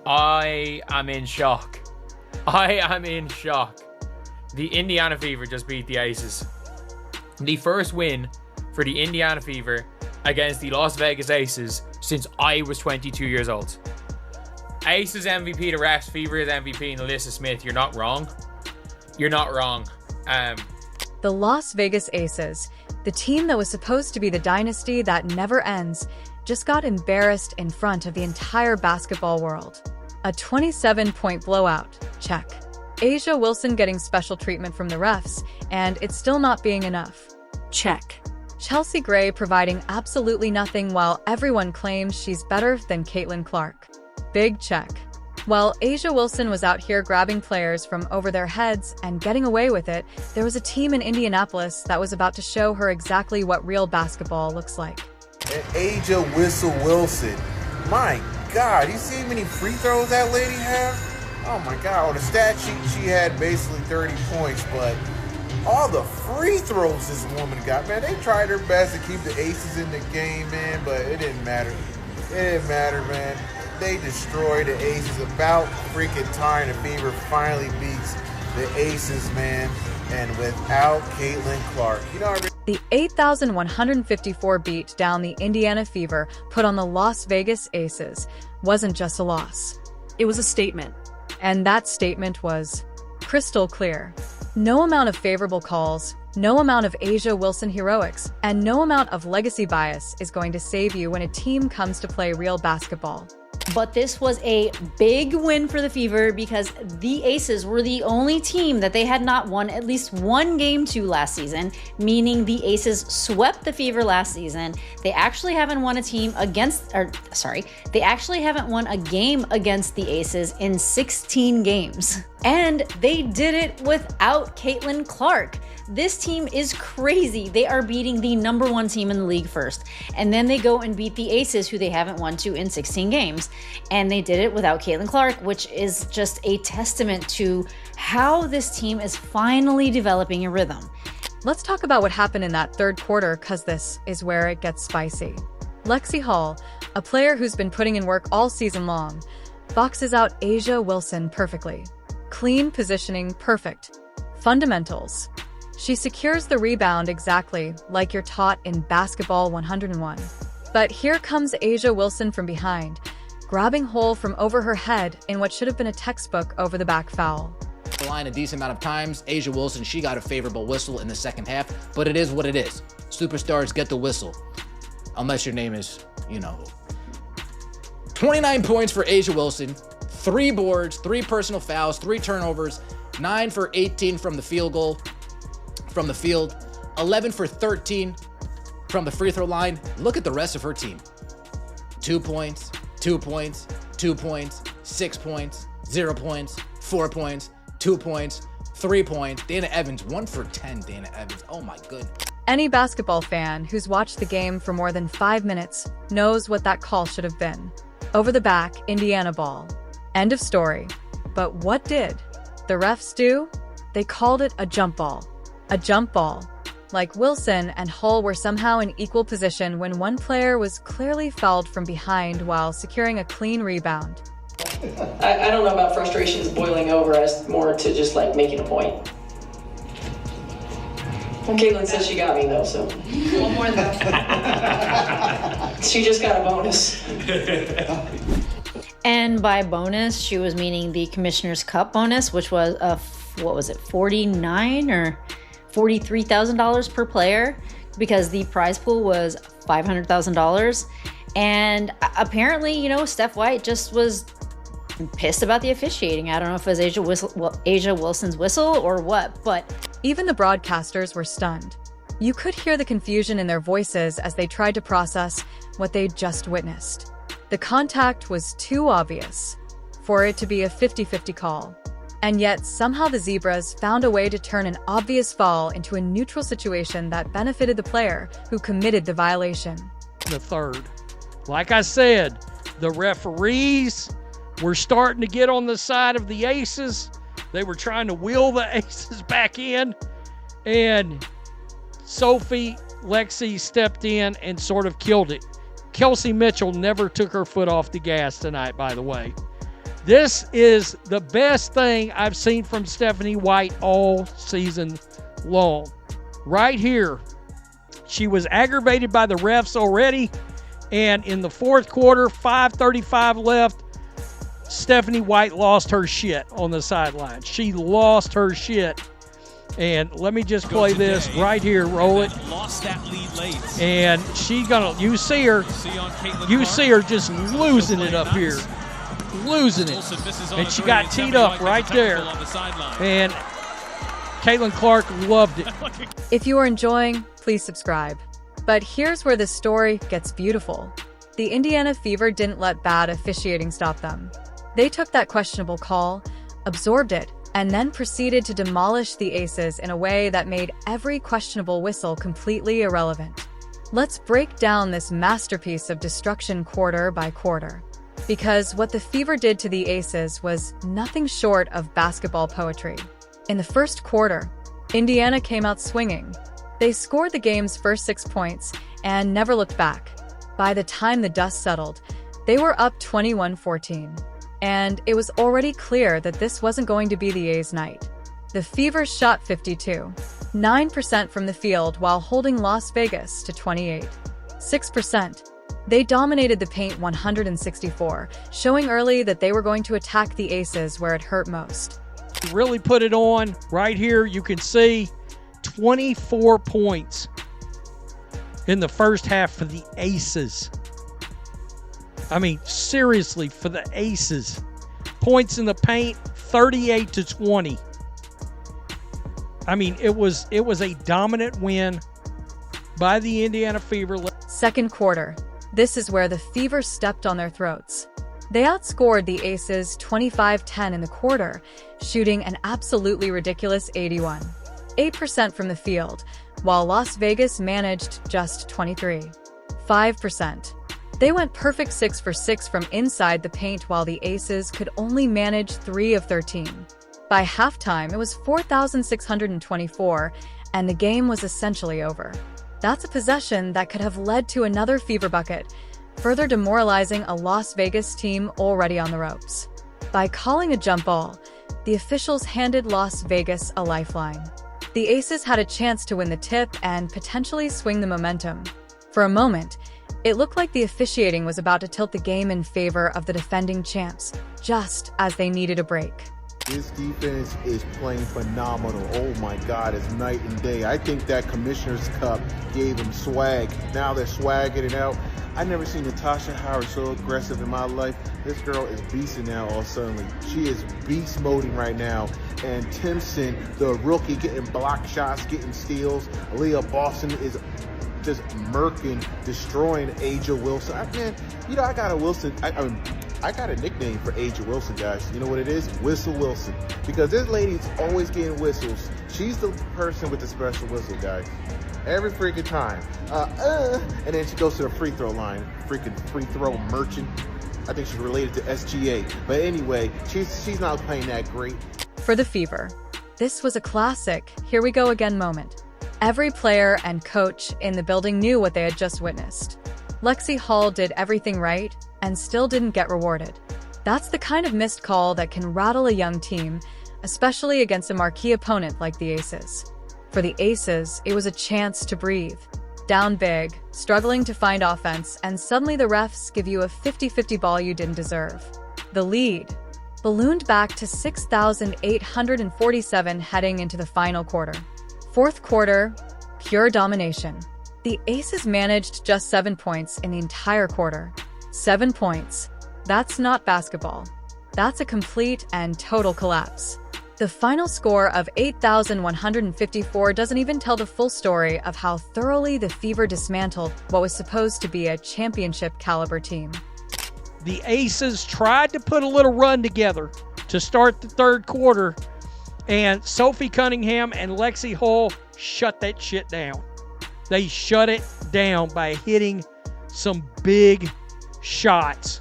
I am in shock. I am in shock. The Indiana Fever just beat the Aces. The first win for the Indiana Fever against the Las Vegas Aces since I was 22 years old. Aces MVP to refs, Fever is MVP, and Alyssa Smith. You're not wrong. You're not wrong. The Las Vegas Aces, the team that was supposed to be the dynasty that never ends, just got embarrassed in front of the entire basketball world. A 27-point blowout, check. A'ja Wilson getting special treatment from the refs, and it's still not being enough, check. Chelsea Gray providing absolutely nothing while everyone claims she's better than Caitlin Clark, big check. While A'ja Wilson was out here grabbing players from over their heads and getting away with it, there was a team in Indianapolis that was about to show her exactly what real basketball looks like. And A'ja Wilson, my God, you see how many free throws that lady have? Oh my God, on the stat sheet she had basically 30 points, but all the free throws this woman got, man, they tried their best to keep the Aces in the game, man, but it didn't matter. It didn't matter, man. They destroyed the Aces. About freaking time the Fever finally beats the Aces, man, and without Caitlin Clark. You know what I mean? The 8,154 beat down the Indiana Fever put on the Las Vegas Aces wasn't just a loss. It was a statement. And that statement was crystal clear. No amount of favorable calls, no amount of A'ja Wilson heroics, and no amount of legacy bias is going to save you when a team comes to play real basketball. But this was a big win for the Fever because the Aces were the only team that they had not won at least one game to last season, meaning the Aces swept the Fever last season. They actually haven't won a game against the Aces in 16 games. And they did it without Caitlin Clark. This team is crazy. They are beating the #1 team in the league first. And then they go and beat the Aces, who they haven't won to in 16 games. And they did it without Caitlin Clark, which is just a testament to how this team is finally developing a rhythm. Let's talk about what happened in that third quarter, because this is where it gets spicy. Lexie Hull, a player who's been putting in work all season long, boxes out A'ja Wilson perfectly. Clean positioning, perfect. Fundamentals. She secures the rebound exactly like you're taught in Basketball 101. But here comes A'ja Wilson from behind, grabbing Hull from over her head in what should have been a textbook over-the-back foul. The line a decent amount of times. A'ja Wilson, she got a favorable whistle in the second half, but it is what it is. Superstars get the whistle, unless your name is, 29 points for A'ja Wilson, 3 boards, 3 personal fouls, 3 turnovers, 9 for 18 from the field goal, from the field, 11 for 13 from the free throw line. Look at the rest of her team. 2 points, 2 points, 2 points, 6 points, 0 points, 4 points, 2 points, 3 points. Dana Evans, 1 for 10, Dana Evans. Oh my goodness. Any basketball fan who's watched the game for more than 5 minutes knows what that call should have been. Over the back, Indiana ball. End of story. But what did the refs do? They called it a jump ball. A jump ball. Like Wilson and Hull were somehow in equal position when one player was clearly fouled from behind while securing a clean rebound. I don't know about frustrations boiling over as more to just like making a point. Well, Caitlin said she got me though, so. One more than that. She just got a bonus. And by bonus, she was meaning the Commissioner's Cup bonus, which was $49 or $43,000 per player, because the prize pool was $500,000. And apparently, Steph White just was pissed about the officiating. I don't know if it was A'ja Wilson's whistle or what, but even the broadcasters were stunned. You could hear the confusion in their voices as they tried to process what they'd just witnessed. The contact was too obvious for it to be a 50-50 call. And yet, somehow the Zebras found a way to turn an obvious foul into a neutral situation that benefited the player who committed the violation. The third. Like I said, the referees were starting to get on the side of the Aces. They were trying to wheel the Aces back in. And Lexie stepped in and sort of killed it. Kelsey Mitchell never took her foot off the gas tonight, by the way. This is the best thing I've seen from Stephanie White all season long. Right here, she was aggravated by the refs already, and in the fourth quarter, 5:35 left, Stephanie White lost her shit on the sideline. She lost her shit. And let me just play this right here. Roll it. Lost that lead late. And she gonna, you see her just losing it up here. Losing it. And she got teed up right there. And Caitlin Clark loved it. If you are enjoying, please subscribe. But here's where the story gets beautiful. The Indiana Fever didn't let bad officiating stop them. They took that questionable call, absorbed it, and then proceeded to demolish the Aces in a way that made every questionable whistle completely irrelevant. Let's break down this masterpiece of destruction quarter by quarter. Because what the Fever did to the Aces was nothing short of basketball poetry. In the first quarter, Indiana came out swinging. They scored the game's first 6 points and never looked back. By the time the dust settled, they were up 21-14. And it was already clear that this wasn't going to be the A's night. The Fever shot 52, 9% from the field while holding Las Vegas to 28, 6%. They dominated the paint 164, showing early that they were going to attack the Aces where it hurt most. Really put it on. Right here, you can see 24 points in the first half for the Aces. I mean, seriously, for the Aces. Points in the paint, 38-20. I mean, it was a dominant win by the Indiana Fever. Second quarter. This is where the Fever stepped on their throats. They outscored the Aces 25-10 in the quarter, shooting an absolutely ridiculous 81, 8% from the field, while Las Vegas managed just 23, 5%. They went perfect 6 for 6 from inside the paint while the Aces could only manage 3 of 13. By halftime, it was 4,624, and the game was essentially over. That's a possession that could have led to another Fever bucket, further demoralizing a Las Vegas team already on the ropes. By calling a jump ball, the officials handed Las Vegas a lifeline. The Aces had a chance to win the tip and potentially swing the momentum. For a moment, it looked like the officiating was about to tilt the game in favor of the defending champs, just as they needed a break. This defense is playing phenomenal. Oh my God, it's night and day. I think that Commissioner's Cup gave them swag. Now they're swagging it out. I never seen Natasha Howard so aggressive in my life. This girl is beasting now all suddenly. She is beast moding right now. And Timpson, the rookie, getting block shots, getting steals. Leah Boston is just murking, destroying Aja Wilson. I got a Wilson. I got a nickname for Aja Wilson, guys. You know what it is? Whistle Wilson. Because this lady's always getting whistles. She's the person with the special whistle, guys. Every freaking time. And then she goes to the free throw line. Freaking free throw merchant. I think she's related to SGA. But anyway, she's not playing that great. For the Fever, this was a classic here we go again moment. Every player and coach in the building knew what they had just witnessed. Lexie Hull did everything right and still didn't get rewarded. That's the kind of missed call that can rattle a young team, especially against a marquee opponent like the Aces. For the Aces, it was a chance to breathe. Down big, struggling to find offense, and suddenly the refs give you a 50-50 ball you didn't deserve. The lead ballooned back to 6,847 heading into the final quarter. Fourth quarter, pure domination. The Aces managed just 7 points in the entire quarter. 7 points. That's not basketball. That's a complete and total collapse. The final score of 8,154 doesn't even tell the full story of how thoroughly the Fever dismantled what was supposed to be a championship-caliber team. The Aces tried to put a little run together to start the third quarter, and Sophie Cunningham and Lexie Hull shut that shit down. They shut it down by hitting some big shots.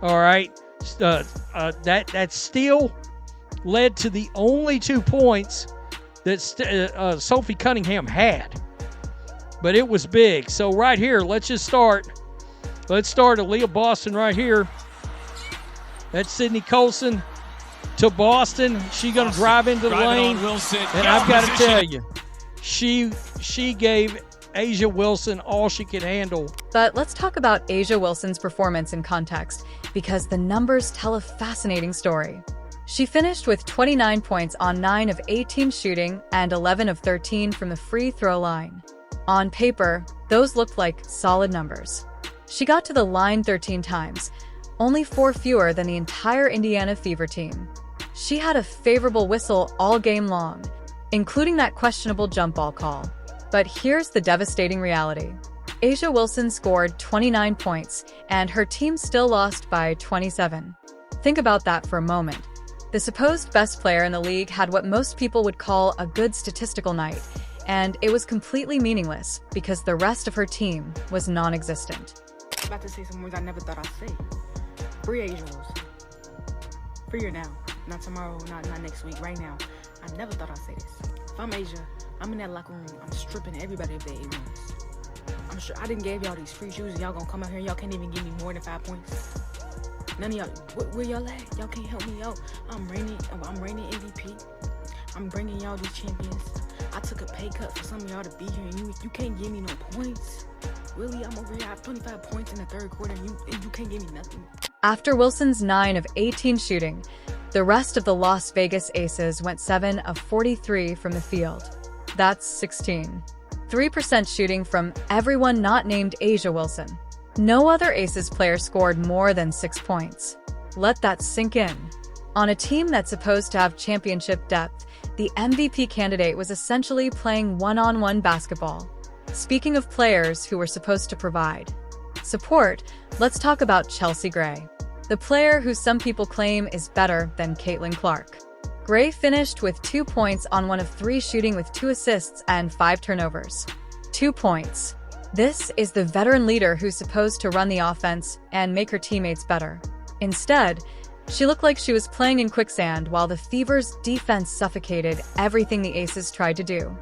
All right. That steal led to the only 2 points that Sophie Cunningham had. But it was big. So right here, let's start Aaliyah Boston right here. That's Sydney Colson to Boston. She going to drive into the lane. And I've got to tell you, she gave Asia Wilson all she could handle. But let's talk about Asia Wilson's performance in context, because the numbers tell a fascinating story. She finished with 29 points on 9 of 18 shooting and 11 of 13 from the free throw line. On paper, those looked like solid numbers. She got to the line 13 times, only 4 fewer than the entire Indiana Fever team. She had a favorable whistle all game long, including that questionable jump ball call. But here's the devastating reality. Asia Wilson scored 29 points, and her team still lost by 27. Think about that for a moment. The supposed best player in the league had what most people would call a good statistical night, and it was completely meaningless because the rest of her team was non-existent. I'm about to say some words I never thought I'd say. Free Asia Wilson. Free her now. Not tomorrow, not next week, right now. I never thought I'd say this. If I'm Asia, I'm in that locker room, I'm stripping everybody of their A1s. I'm sure I didn't give y'all these free shoes, y'all gonna come out here and y'all can't even give me more than 5 points. None of y'all, where y'all at? Y'all can't help me out. I'm reigning MVP. I'm bringing y'all these champions. I took a pay cut for some of y'all to be here, and you can't give me no points. Really, I'm over here, I have 25 points in the third quarter, and you can't give me nothing. After Wilson's 9 of 18 shooting, the rest of the Las Vegas Aces went 7 of 43 from the field. That's 16. 3% shooting from everyone not named Asia Wilson. No other Aces player scored more than 6 points. Let that sink in. On a team that's supposed to have championship depth, the MVP candidate was essentially playing one-on-one basketball. Speaking of players who were supposed to provide support, let's talk about Chelsea Gray, the player who some people claim is better than Caitlin Clark. Gray finished with 2 points on 1 of 3 shooting with 2 assists and 5 turnovers. 2 points. This is the veteran leader who's supposed to run the offense and make her teammates better. Instead, she looked like she was playing in quicksand while the Fever's defense suffocated everything the Aces tried to do.